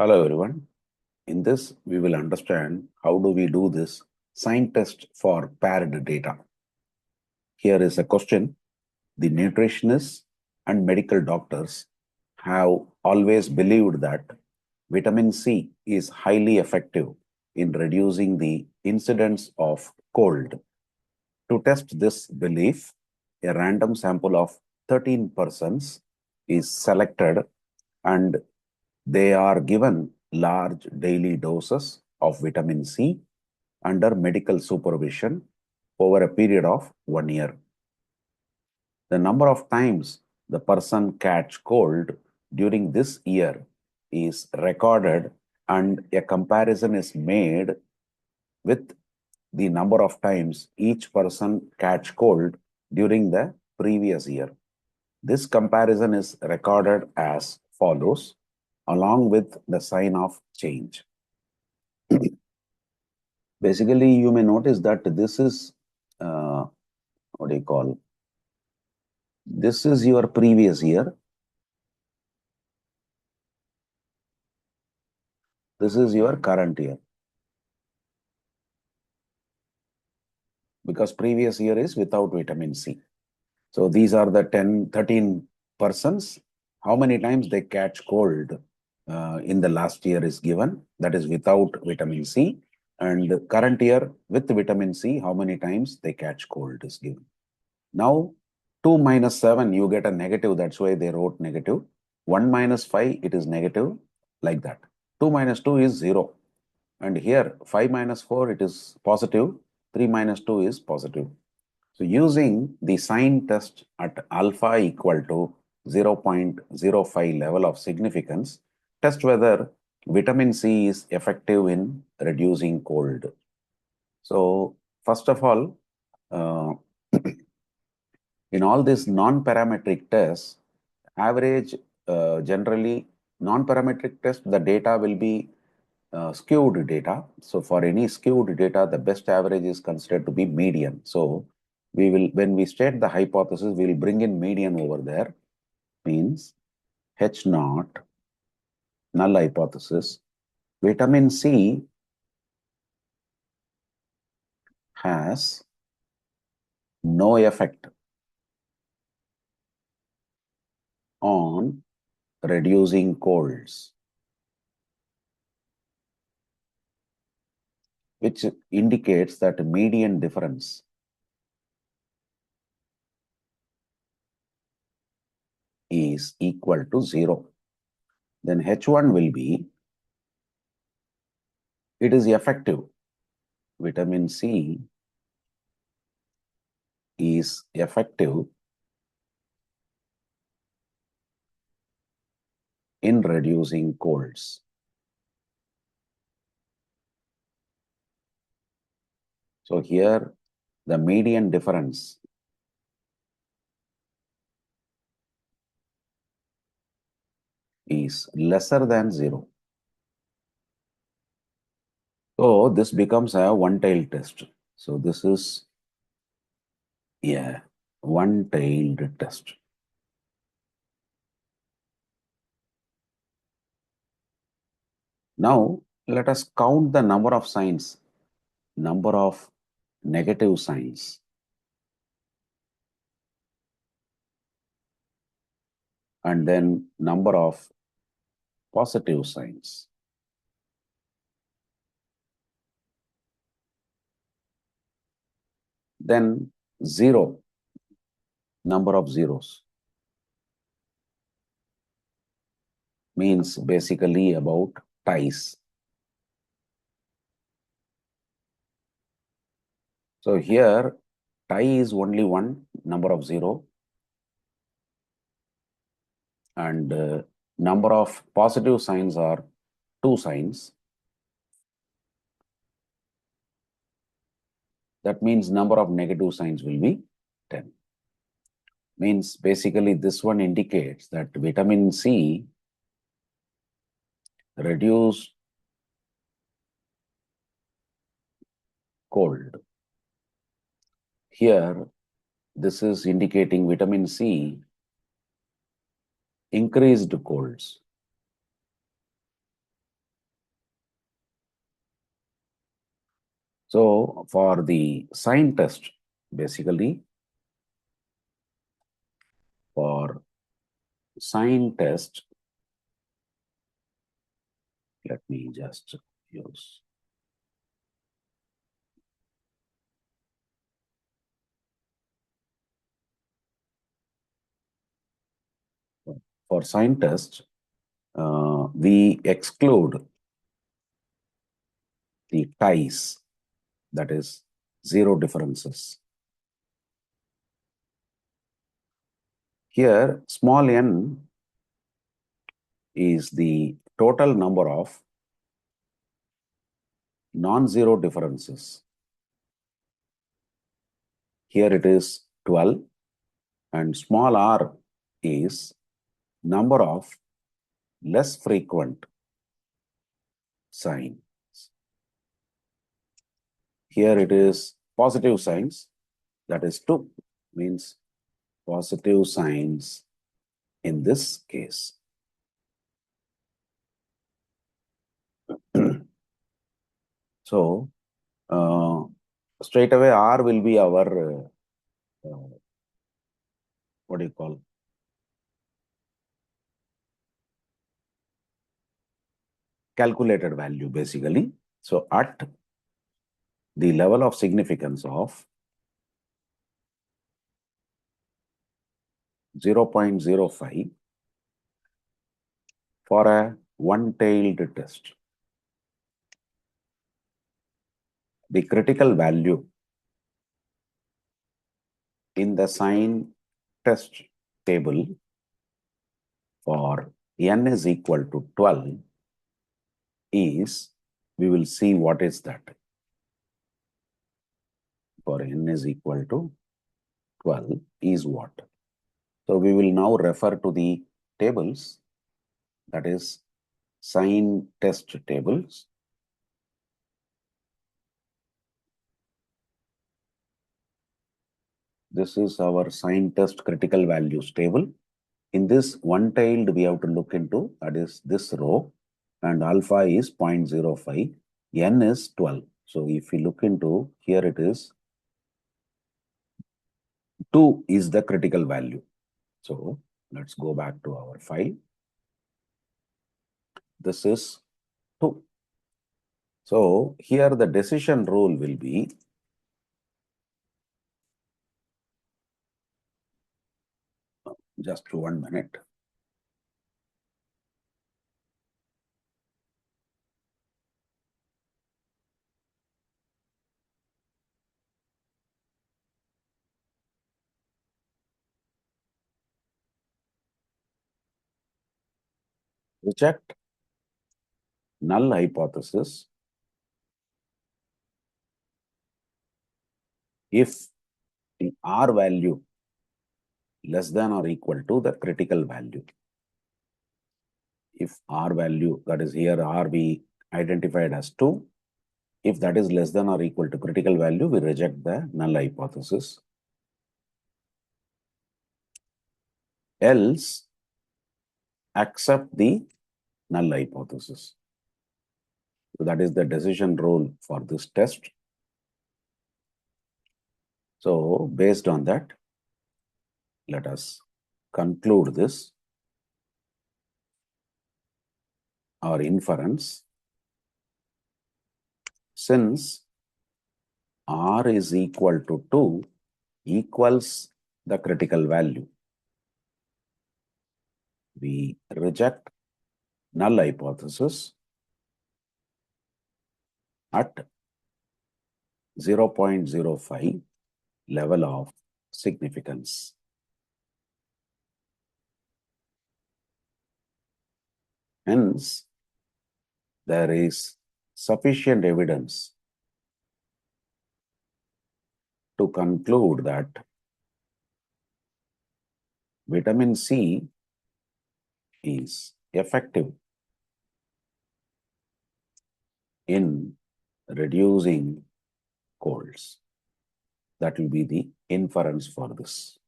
Hello everyone. In this, we will understand how do we do this sign test for paired data. Here is a question. The nutritionists and medical doctors have always believed that vitamin C is highly effective in reducing the incidence of cold. To test this belief, a random sample of 13 persons is selected and they are given large daily doses of vitamin C under medical supervision over a period of 1 year. The number of times the person catch cold during this year is recorded and a comparison is made with the number of times each person catch cold during the previous year. This comparison is recorded as follows, along with the sign of change. Basically, you may notice that this is, what do you call? This is your previous year. This is your current year. Because previous year is without vitamin C. So these are the 13 persons. How many times they catch cold in the last year is given. That is without vitamin C. And current year with vitamin C, how many times they catch cold is given. Now, 2 minus 7, you get a negative. That's why they wrote negative. 1 minus 5, it is negative, like that. 2 minus 2 is 0. And here, 5 minus 4, it is positive. 3 minus 2 is positive. So using the sign test at alpha equal to 0.05 level of significance, test whether vitamin C is effective in reducing cold. So first of all, in all these non-parametric tests, average generally non-parametric test, the data will be skewed data. So for any skewed data, the best average is considered to be median. So we will, when we state the hypothesis, we will bring in median over there, means H naught, null hypothesis. Vitamin C has no effect on reducing colds, which indicates that median difference is equal to 0. Then H1 will be, it is effective. Vitamin C is effective in reducing colds. So here the median difference is lesser than 0. So this becomes a one-tailed test. So this is a one-tailed test. Now let us count the number of signs, number of negative signs, and then number of positive signs. Then 0, number of zeros, means basically about ties. So here tie is only one, number of 0, and number of positive signs are 2 signs. That means number of negative signs will be 10. Means basically this one indicates that vitamin C reduce cold. Here, this is indicating vitamin C increased colds. So for the sign test, basically for sign test, let me just use. For sign test, we exclude the ties, that is zero differences. Here, small n is the total number of non-zero differences. Here it is 12, and small r is number of less frequent signs. Here it is positive signs, that is 2, means positive signs in this case. So, straight away R will be our, what do you call? Calculated value, basically. So, at the level of significance of 0.05 for a one-tailed test, the critical value in the sign test table for n is equal to 12 is, we will see what is that. For n is equal to 12 is what? So we will now refer to the tables, that is sign test tables. This is our sign test critical values table. In this one-tailed, we have to look into, that is this row, and alpha is 0.05, n is 12. So if we look into, here it is, 2 is the critical value. So let's go back to our file. This is 2. So here the decision rule will be, just 1 minute. Reject null hypothesis if the R value less than or equal to the critical value. If R value, that is here R we identified as 2, if that is less than or equal to critical value, we reject the null hypothesis. Else, accept the null hypothesis. So that is the decision rule for this test. So based on that, let us conclude this. Our inference, since R is equal to 2 equals the critical value, we reject null hypothesis at 0.05 level of significance. Hence, there is sufficient evidence to conclude that vitamin C is effective in reducing colds. That will be the inference for this.